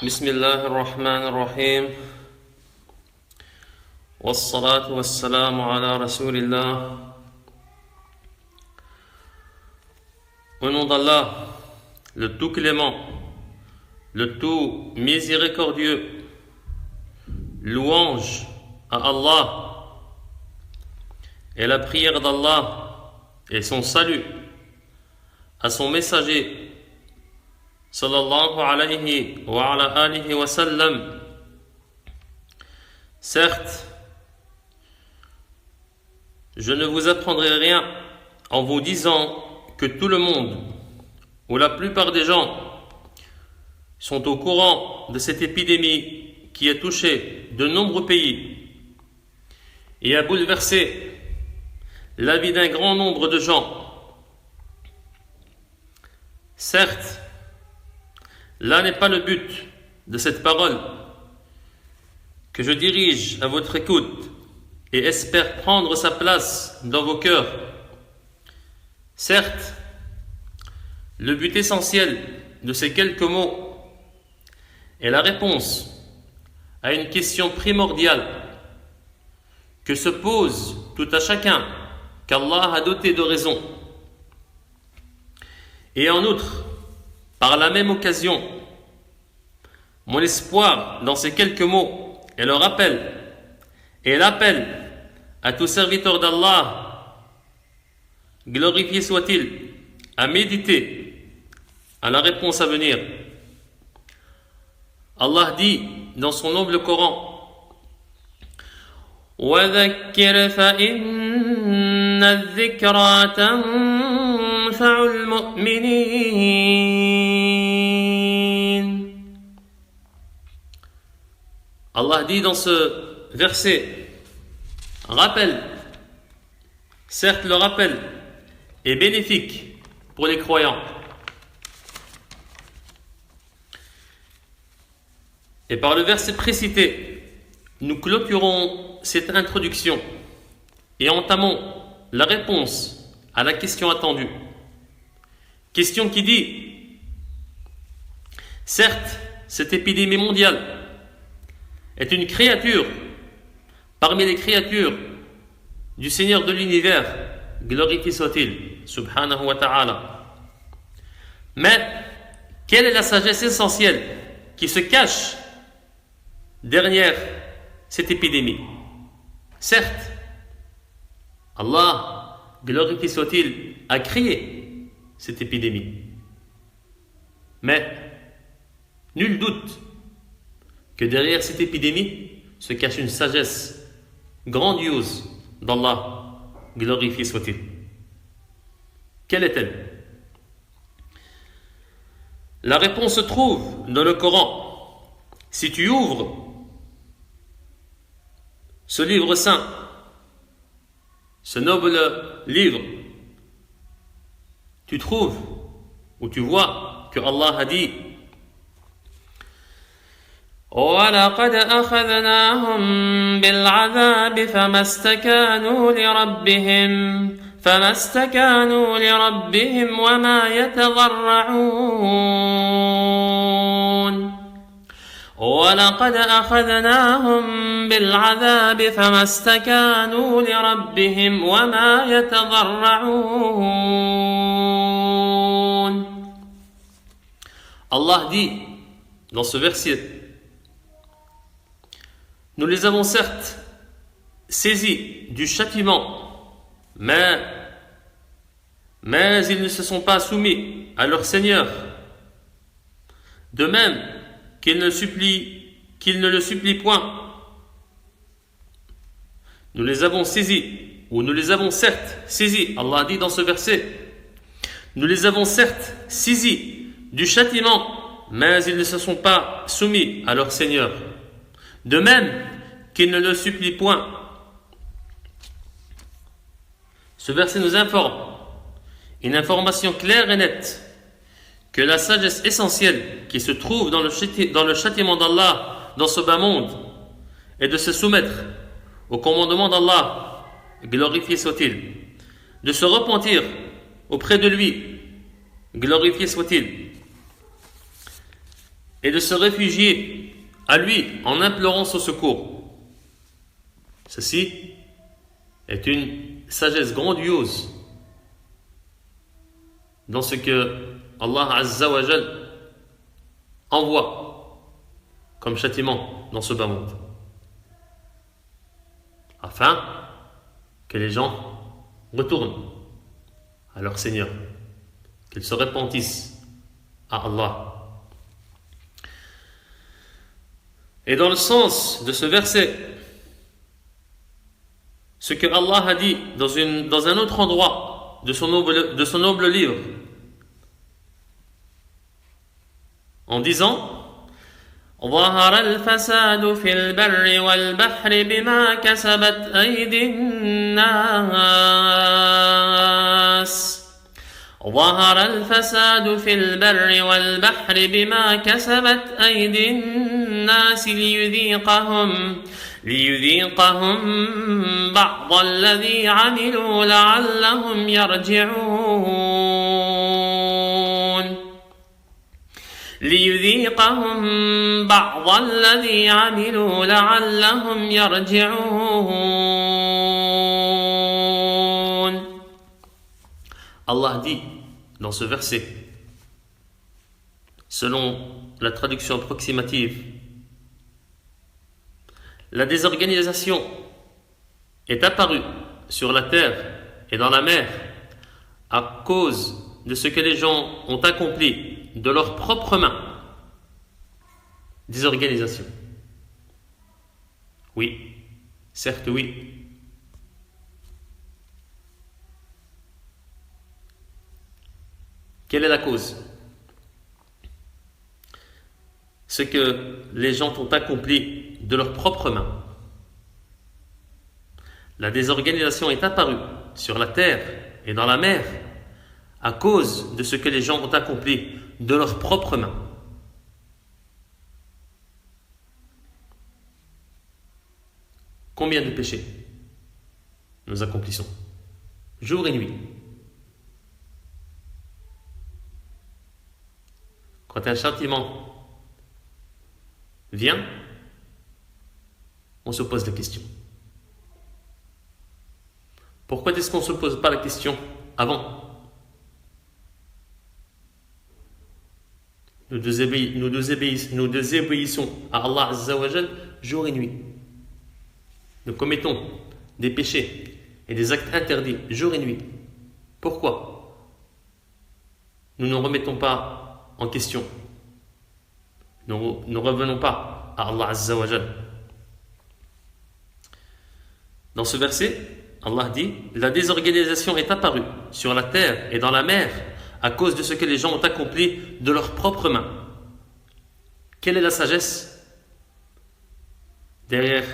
بسم الله الرحمن الرحيم والصلاة والسلام على رسول الله. Au nom d'Allah, le tout clément, le tout miséricordieux, louange à Allah et la prière d'Allah et son salut à son messager sallallahu alayhi wa ala alihi wa sallam. Certes, je ne vous apprendrai rien en vous disant que tout le monde, ou la plupart des gens, sont au courant de cette épidémie qui a touché de nombreux pays et a bouleversé la vie d'un grand nombre de gens. Certes, là n'est pas le but de cette parole que je dirige à votre écoute et espère prendre sa place dans vos cœurs. Certes, le but essentiel de ces quelques mots est la réponse à une question primordiale que se pose tout à chacun qu'Allah a doté de raison. Et en outre, par la même occasion, mon espoir dans ces quelques mots est le rappel et l'appel à tout serviteur d'Allah, glorifié soit-il, à méditer à la réponse à venir. Allah dit dans son noble Coran: وَذَكِّرْ فَإِنَّ الذِّكْرَى تَنْفَعُ الْمُؤْمِنِينَ. Allah dit dans ce verset: rappel. Certes, le rappel est bénéfique pour les croyants. Et par le verset précité, nous clôturons cette introduction et entamons la réponse à la question attendue. Question qui dit: certes, cette épidémie mondiale est une créature parmi les créatures du Seigneur de l'univers, glorifié soit-il, subhanahu wa ta'ala. Mais quelle est la sagesse essentielle qui se cache derrière cette épidémie? Certes, Allah, glorifié soit-il, a créé cette épidémie. Mais nul doute que derrière cette épidémie se cache une sagesse grandiose d'Allah, glorifié soit-il. Quelle est-elle? La réponse se trouve dans le Coran. Si tu ouvres ce livre saint, ce noble livre, tu trouves ou tu vois que Allah a dit: وَلَقَدْ أَخَذْنَاهُمْ بِالْعَذَابِ فَمَا اسْتَكَانُوا لِرَبِّهِمْ وَمَا يَتَضَرَّعُونَ وَلَقَدْ أَخَذْنَاهُمْ بِالْعَذَابِ فَمَا اسْتَكَانُوا لِرَبِّهِمْ وَمَا يَتَضَرَّعُونَ. Allah dit dans ce verset: nous les avons certes saisis du châtiment, mais ils ne se sont pas soumis à leur Seigneur, de même qu'ils ne le supplient point. Nous les avons saisis, ou nous les avons certes saisis, Allah dit dans ce verset, nous les avons certes saisis du châtiment, mais ils ne se sont pas soumis à leur Seigneur, de même qu'ils ne le supplient point. Ce verset nous informe une information claire et nette que la sagesse essentielle qui se trouve dans le châtiment d'Allah dans ce bas monde est de se soumettre au commandement d'Allah, glorifié soit-il, de se repentir auprès de lui, glorifié soit-il, et de se réfugier à lui en implorant son secours. Ceci est une sagesse grandiose dans ce que Allah Azza wa Jal envoie comme châtiment dans ce bas monde, afin que les gens retournent à leur Seigneur, qu'ils se repentissent à Allah. Et dans le sens de ce verset, ce que Allah a dit dans un autre endroit de son noble livre, en disant ظهر الفساد في البر والبحر بما كسبت أيدي الناس ظهر الفساد في البر والبحر بما كسبت أيدي الناس ليذيقهم بعض الذي عملوا لعلهم يرجعون Allah dit dans ce verset, selon la traduction approximative, la désorganisation est apparue sur la terre et dans la mer à cause de ce que les gens ont accompli de leurs propres mains. Désorganisation. Oui, certes oui. Quelle est la cause? Ce que les gens ont accompli de leurs propres mains. La désorganisation est apparue sur la terre et dans la mer à cause de ce que les gens ont accompli de leurs propres mains. Combien de péchés nous accomplissons jour et nuit? Quand un châtiment vient, on se pose la question. Pourquoi est-ce qu'on ne se pose pas la question avant? Nous désobéissons à Allah Azza wa Jal jour et nuit. Nous commettons des péchés et des actes interdits jour et nuit. Pourquoi nous ne remettons pas en question? Nous ne revenons pas à Allah Azza wa Jal. Dans ce verset, Allah dit: la désorganisation est apparue sur la terre et dans la mer à cause de ce que les gens ont accompli de leurs propres mains. Quelle est la sagesse derrière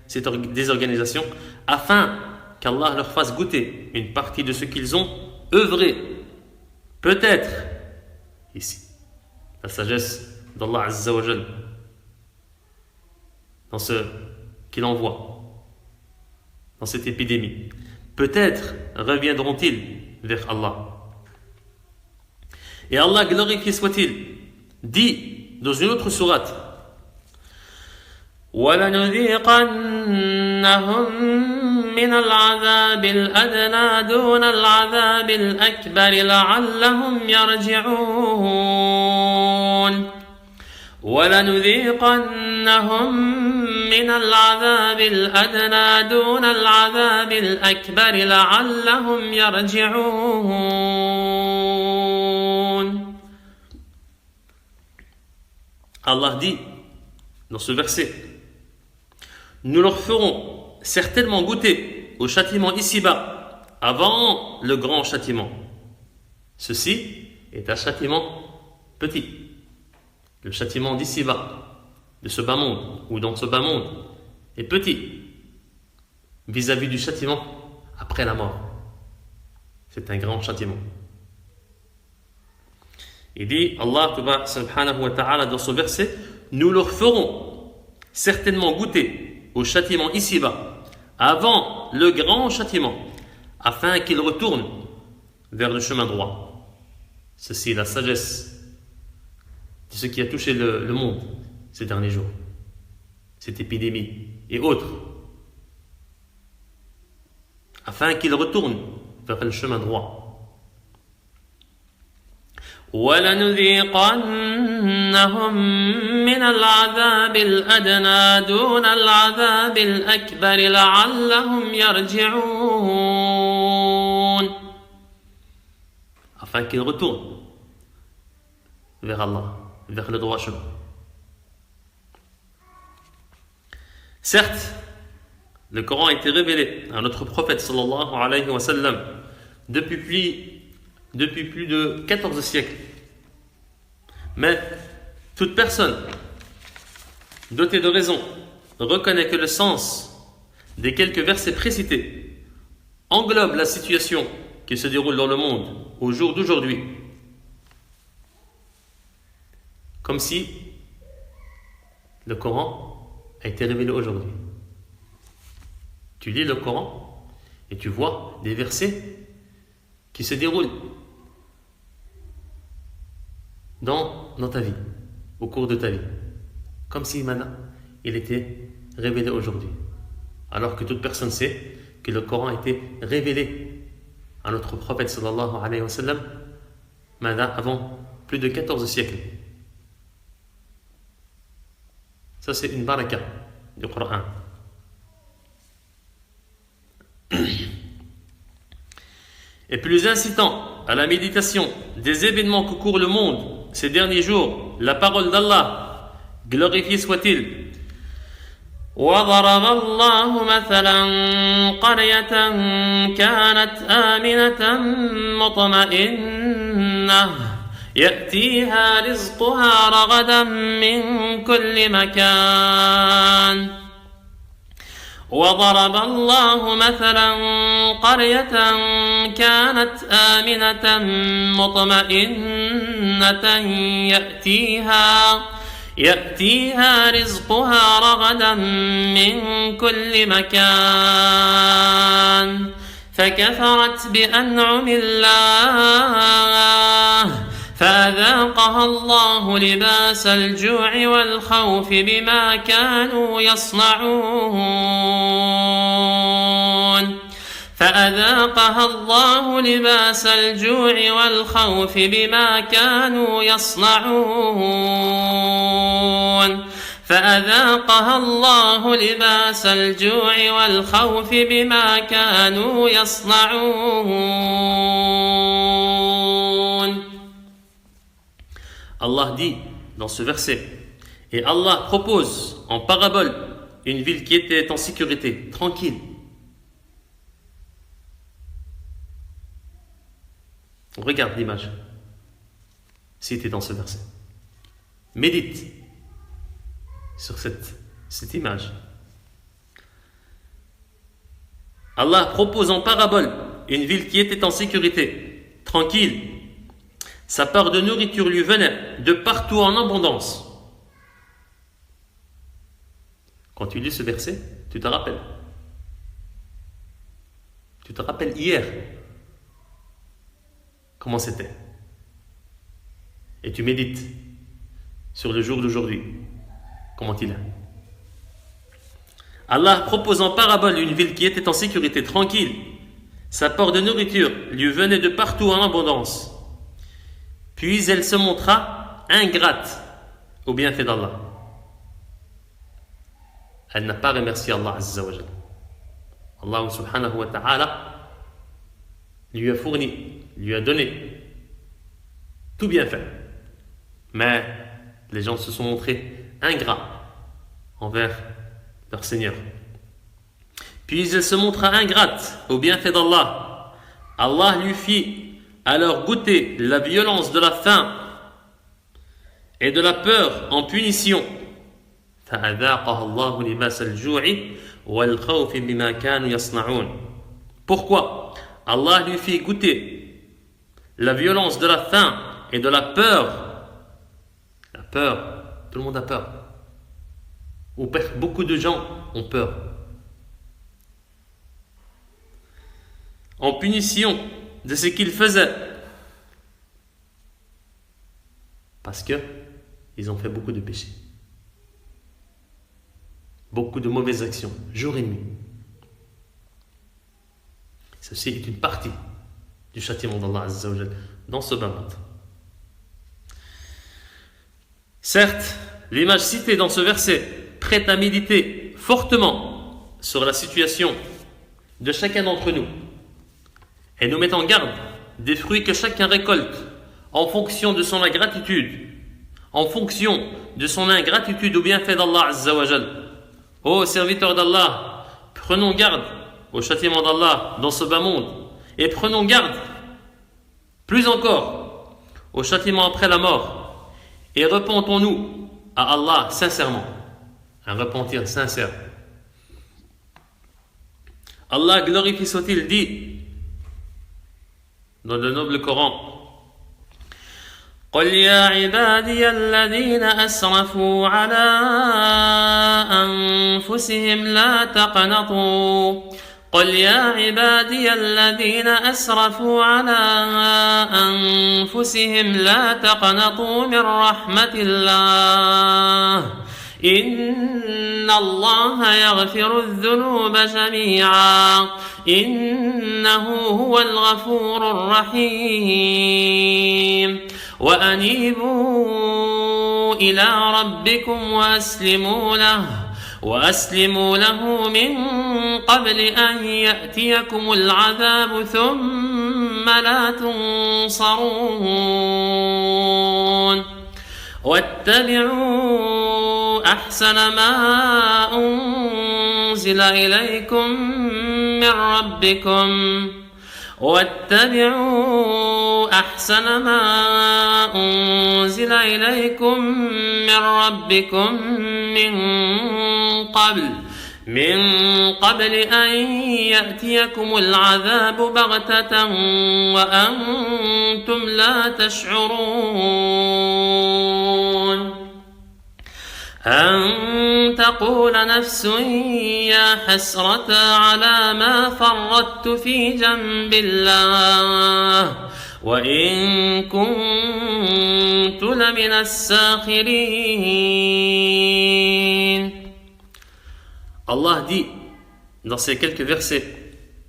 cette désorganisation? Afin qu'Allah leur fasse goûter une partie de ce qu'ils ont œuvré. Peut-être, ici, la sagesse d'Allah Azza wa Jal, dans ce qu'il envoie, dans cette épidémie. Peut-être reviendront-ils vers Allah. Et Allah, glorifié soit-il, dit dans une autre sourate: وَلَنُذِيقَنَّهُمْ مِنَ الْعَذَابِ الْأَدْنَى دُونَ الْعَذَابِ الْأَكْبَرِ لَعَلَّهُمْ يَرْجِعُونَ وَلَنُذِيقَنَّهُمْ مِنَ الْعَذَابِ الْأَدْنَى دُونَ الْعَذَابِ الْأَكْبَرِ لَعَلَّهُمْ يَرْجِعُونَ. Allah dit dans ce verset: nous leur ferons certainement goûter au châtiment ici-bas avant le grand châtiment. Ceci est un châtiment petit. Le châtiment d'ici-bas, de ce bas monde, ou dans ce bas monde, est petit vis-à-vis du châtiment après la mort. C'est un grand châtiment. Il dit, Allah subhanahu wa ta'ala, dans ce verset: nous leur ferons certainement goûter au châtiment ici-bas avant le grand châtiment, afin qu'ils retournent vers le chemin droit. Ceci est la sagesse de ce qui a touché le monde ces derniers jours, cette épidémie et autres, afin qu'ils retournent vers le chemin droit. وَلَنُذِيقَنَّهُمْ مِنَ الْعَذَابِ الْأَدْنَى دُونَ الْعَذَابِ الْأَكْبَرِ لَعَلَّهُمْ يَرْجِعُونَ. Afin qu'ils retournent vers Allah, vers le droit chemin. Certes, le Coran a été révélé à notre prophète sallallahu alayhi wa sallam depuis plus de 14 siècles. Mais toute personne dotée de raison reconnaît que le sens des quelques versets précités englobe la situation qui se déroule dans le monde au jour d'aujourd'hui, comme si le Coran a été révélé aujourd'hui. Tu lis le Coran et tu vois des versets qui se déroulent dans ta vie, au cours de ta vie, comme si maintenant il était révélé aujourd'hui, alors que toute personne sait que le Coran a été révélé à notre prophète sallallahu alayhi wa sallam avant plus de 14 siècles. Ça, c'est une baraka du Coran. Et plus incitant à la méditation des événements que court le monde ces derniers jours, la parole d'Allah, glorifié soit-il. وَضَرَبَ اللَّهُ مَثَلًا قَرْيَةً كَانَتْ آمِنَةً مُطْمَئِنَّةً يَأْتِيهَا رِزْقُهَا رَغَدًا مِّن كُلِّ مَكَانٍ. وَضَرَبَ اللَّهُ مَثَلًا قَرْيَةً كَانَتْ آمِنَةً مُطْمَئِنَّةً يأتيها رزقها رغدا من كل مكان فكفرت بأنعم الله فأذاقها الله لباس الجوع والخوف بما كانوا يصنعون فأذاقها الله لباس الجوع والخوف بما كانوا يصنعون فأذاقها الله لباس الجوع والخوف بما كانوا يصنعون. Allah dit dans ce verset, et Allah propose en parabole une ville qui était en sécurité, tranquille. Regarde l'image, si tu es dans ce verset. Médite sur cette image. Allah propose en parabole une ville qui était en sécurité, tranquille. Sa part de nourriture lui venait de partout en abondance. Quand tu lis ce verset, tu te rappelles. Tu te rappelles hier comment c'était. Et tu médites sur le jour d'aujourd'hui, comment il est. Allah propose en parabole une ville qui était en sécurité, tranquille. Sa part de nourriture lui venait de partout en abondance. Puis elle se montra ingrate au bienfait d'Allah. Elle n'a pas remercié Allah Azza wa Jalla. Allah subhanahu wa ta'ala lui a fourni, lui a donné tout bienfait. Mais les gens se sont montrés ingrats envers leur Seigneur. Puis elle se montra ingrate au bienfait d'Allah. Allah lui fit alors goûter la violence de la faim et de la peur en punition. Pourquoi Allah lui fit goûter la violence de la faim et de la peur. La peur, tout le monde a peur. Beaucoup de gens ont peur. En punition de ce qu'il faisait. Parce que ils ont fait beaucoup de péchés. Beaucoup de mauvaises actions, jour et nuit. Ceci est une partie du châtiment d'Allah Azza wa Jal dans ce bas monde. Certes, l'image citée dans ce verset prête à méditer fortement sur la situation de chacun d'entre nous et nous met en garde des fruits que chacun récolte en fonction de son ingratitude, en fonction de son ingratitude au bienfait d'Allah Azza wa Jal. Ô serviteurs d'Allah, prenons garde au châtiment d'Allah dans ce bas monde et prenons garde, plus encore, au châtiment après la mort et repentons-nous à Allah sincèrement, un repentir sincère. Allah glorifie soit-il dit dans le noble Coran: قل يا عبادي الذين أسرفوا على أنفسهم لا تقنطوا قل يا عبادي الذين أسرفوا على أنفسهم لا تقنطوا من رحمة الله إن الله يغفر الذنوب جميعا إنه هو الغفور الرحيم وأنيبوا إلى ربكم وأسلموا له من قبل أن يأتيكم العذاب ثم لا تنصرون واتبعوا أحسن ما أنزل إليكم من ربكم من قبل أن يأتيكم العذاب بغتة وأنتم لا تشعرون أن تقول نفس يا حسرة على ما فرطت في جنب الله وإن كنت لمن الساخرين. Allah dit dans ces quelques versets,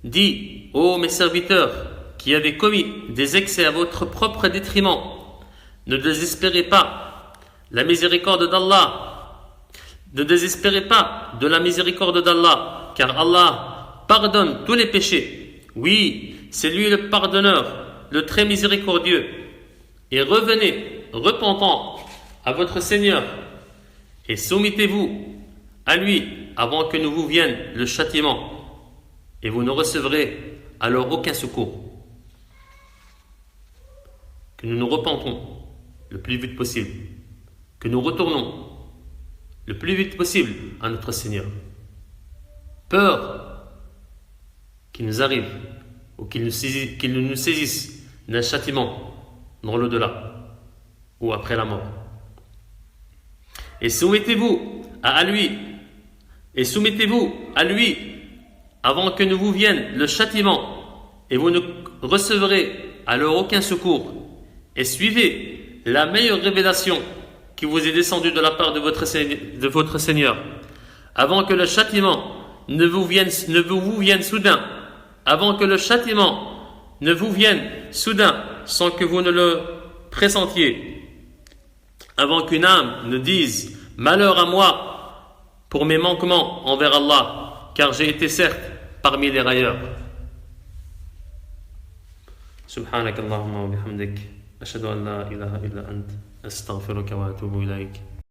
dit ô mes serviteurs qui avez commis des excès à votre propre détriment, ne désespérez pas la miséricorde d'Allah. Ne désespérez pas de la miséricorde d'Allah, car Allah pardonne tous les péchés. Oui, c'est lui le pardonneur, le très miséricordieux. Et revenez, repentant, à votre Seigneur, et soumettez-vous à lui avant que ne vous vienne le châtiment, et vous ne recevrez alors aucun secours. Que nous nous repentons le plus vite possible, que nous retournons le plus vite possible à notre Seigneur. Peur qu'il nous arrive ou qu'il nous saisisse d'un châtiment dans l'au-delà ou après la mort. Et soumettez-vous à lui avant que ne vous vienne le châtiment et vous ne recevrez alors aucun secours. Et suivez la meilleure révélation qui vous est descendu de la part de votre Seigneur, avant que le châtiment ne vous vienne soudain, avant que le châtiment ne vous vienne soudain, sans que vous ne le pressentiez, avant qu'une âme ne dise « Malheur à moi pour mes manquements envers Allah, car j'ai été certes parmi les railleurs. » Subhanakallahumma wa bihamdik, ashhadu an la ilaha illa ant, astaghfiruka wa atubu ilayk.